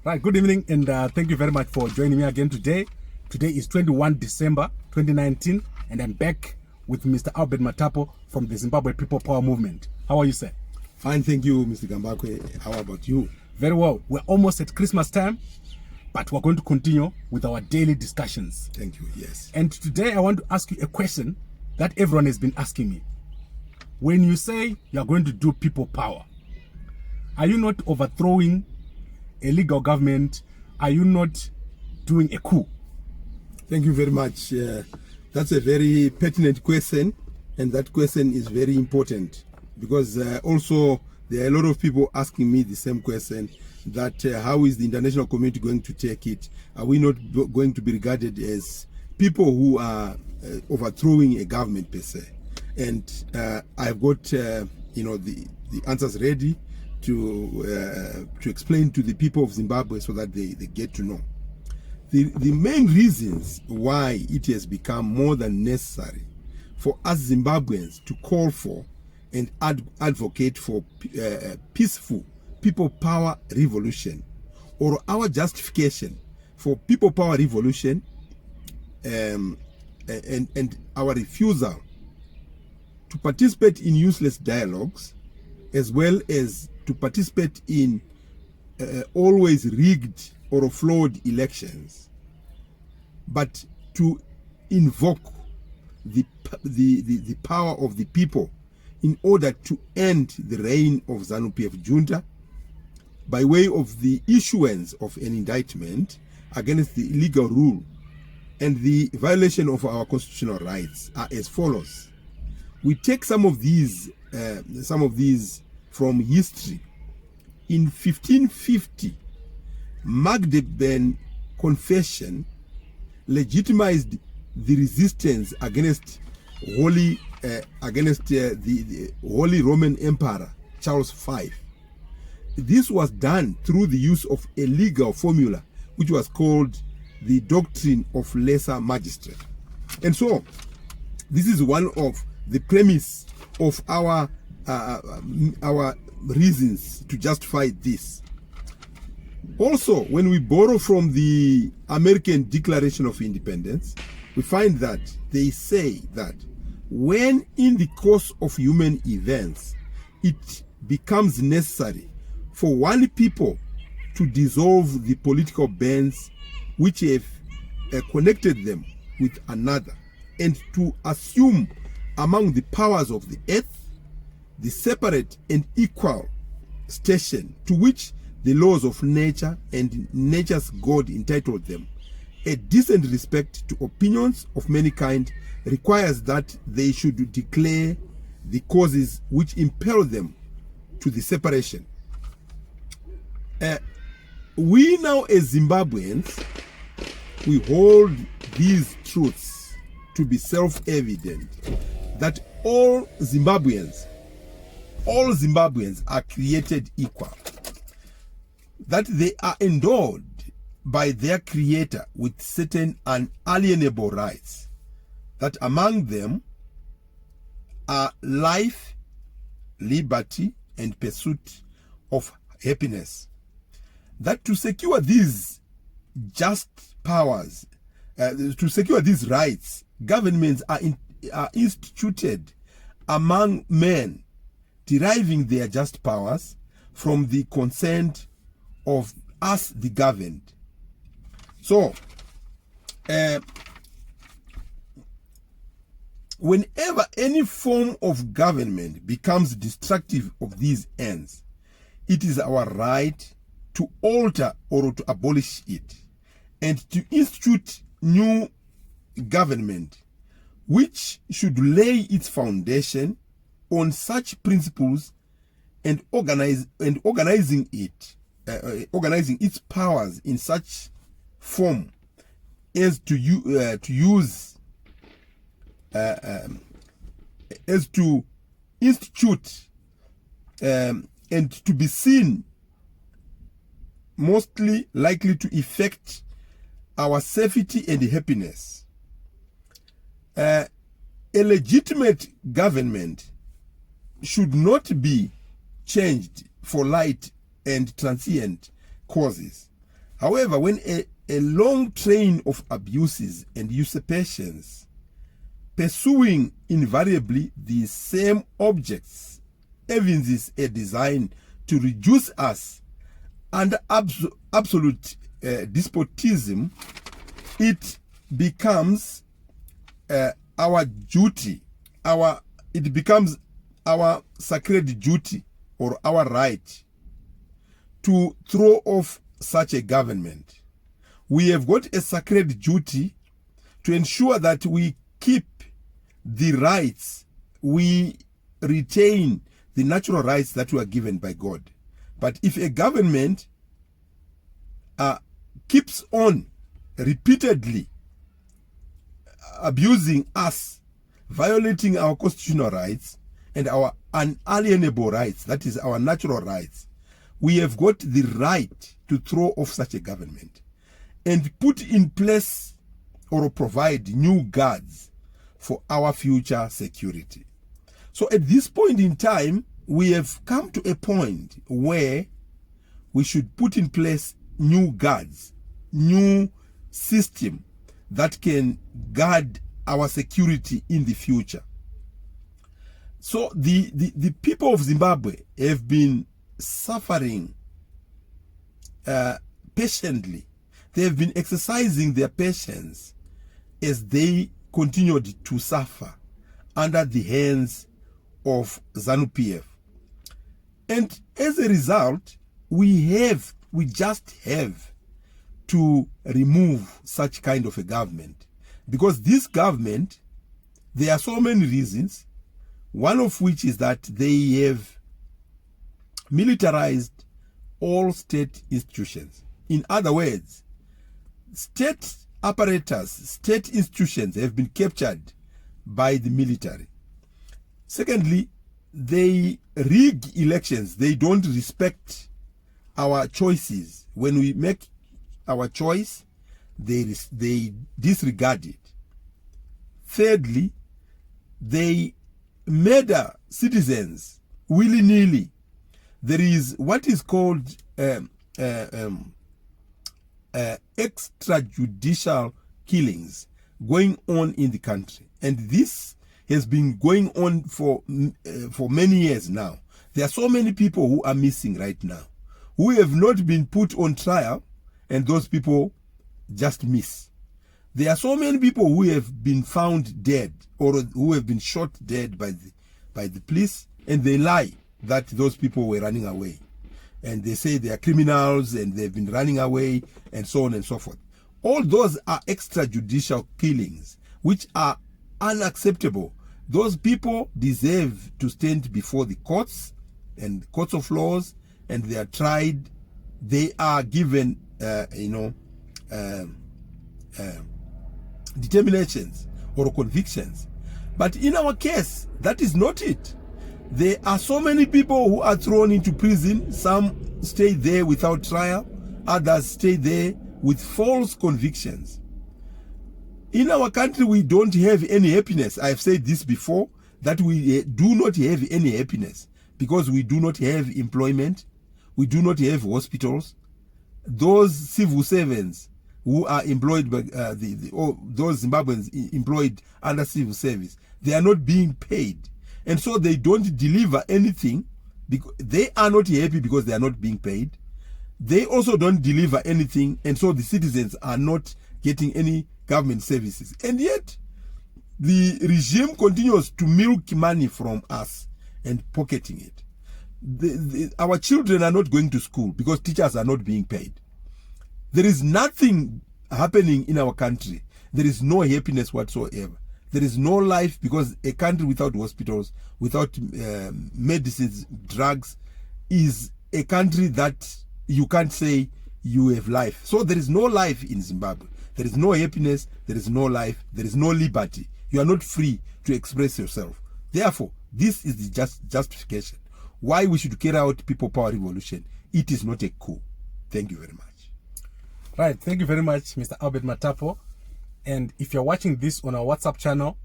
Right, good evening, and thank you very much for joining me again today. Today is 21 December 2019, and I'm back with Mr. Albert Matapo from the Zimbabwe People Power Movement. How are you, sir? Fine, thank you, Mr. Gambakwe. How about you? Very well. We're almost at Christmas time, but we're going to continue with our daily discussions. Thank you, yes. And today I want to ask you a question that everyone has been asking me. When you say you're going to do people power, are you not overthrowing a legal government? Are you not doing a coup? Thank you very much. That's a very pertinent question, and that question is very important because also there are a lot of people asking me the same question, that how is the international community going to take it? Are we not going to be regarded as people who are overthrowing a government per se? And I've got the answers ready to explain to the people of Zimbabwe so that they get to know. The main reasons why it has become more than necessary for us Zimbabweans to call for and advocate for peaceful people power revolution, or our justification for people power revolution, and our refusal to participate in useless dialogues, as well as to participate in always rigged or flawed elections, but to invoke the power of the people in order to end the reign of ZANU PF junta by way of the issuance of an indictment against the illegal rule and the violation of our constitutional rights are as follows. We take some of these from history. In 1550, Magdeburg Confession legitimized the resistance against the Holy Roman Emperor Charles V. This was done through the use of a legal formula which was called the doctrine of lesser magistrate. And so this is one of the premise of our reasons to justify this. Also, when we borrow from the American Declaration of Independence, we find that they say that when in the course of human events it becomes necessary for one people to dissolve the political bands which have connected them with another, and to assume among the powers of the earth the separate and equal station to which the laws of nature and nature's God entitled them, a decent respect to opinions of mankind requires that they should declare the causes which impel them to the separation. We now as Zimbabweans, we hold these truths to be self-evident, that all Zimbabweans are created equal, that they are endowed by their creator with certain unalienable rights, that among them are life, liberty, and pursuit of happiness, that to secure these just powers, to secure these rights, governments are instituted among men, deriving their just powers from the consent of us the governed. So whenever any form of government becomes destructive of these ends, it is our right to alter or to abolish it, and to institute new government which should lay its foundation on such principles and organizing its powers in such form as to institute and to be seen mostly likely to effect our safety and happiness. A legitimate government should not be changed for light and transient causes, However, when a long train of abuses and usurpations pursuing invariably the same objects evinces a design to reduce us under absolute despotism, it becomes our duty, it becomes our sacred duty or our right to throw off such a government. We have got a sacred duty to ensure that we keep the rights, we retain the natural rights that were given by God. But if a government keeps on repeatedly abusing us, violating our constitutional rights and our unalienable rights, that is our natural rights, we have got the right to throw off such a government and put in place or provide new guards for our future security. So at this point in time, we have come to a point where we should put in place new guards, new system that can guard our security in the future. So the people of Zimbabwe have been suffering patiently. They have been exercising their patience as they continued to suffer under the hands of ZANU PF. And as a result, we just have to remove such kind of a government, because this government, there are so many reasons, one of which is that they have militarized all state institutions. In other words, state apparatus, state institutions have been captured by the military. Secondly, they rig elections. They don't respect our choices. When we make our choice, they disregard it. Thirdly, they murder citizens willy-nilly. There is what is called extrajudicial killings going on in the country, and this has been going on for many years now. There are so many people who are missing right now, who have not been put on trial, and those people just miss. There are so many people who have been found dead or who have been shot dead by the police, and they lie that those people were running away. And they say they are criminals and they've been running away and so on and so forth. All those are extrajudicial killings, which are unacceptable. Those people deserve to stand before the courts and courts of laws, and they are tried. They are given, determinations or convictions. But in our case, that is not it. There are so many people who are thrown into prison. Some stay there without trial. Others stay there with false convictions. In our country, we don't have any happiness. I have said this before, that we do not have any happiness because we do not have employment. We do not have hospitals. Those civil servants who are employed by those Zimbabweans employed under civil service, they are not being paid. And so they don't deliver anything. Because they are not happy because they are not being paid. They also don't deliver anything, and so the citizens are not getting any government services. And yet, the regime continues to milk money from us and pocketing it. Our children are not going to school because teachers are not being paid. There is nothing happening in our country. There is no happiness whatsoever. There is no life, because a country without hospitals, without medicines, drugs, is a country that you can't say you have life. So there is no life in Zimbabwe. There is no happiness. There is no life. There is no liberty. You are not free to express yourself. Therefore, this is the justification why we should carry out people power revolution. It is not a coup. Thank you very much. Right. Thank you very much, Mr. Albert Matapo. And if you're watching this on our WhatsApp channel,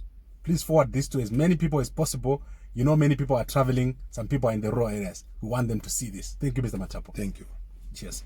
please forward this to as many people as possible. You know, many people are traveling. Some people are in the rural areas. We want them to see this. Thank you, Mr. Matapo. Thank you. Cheers.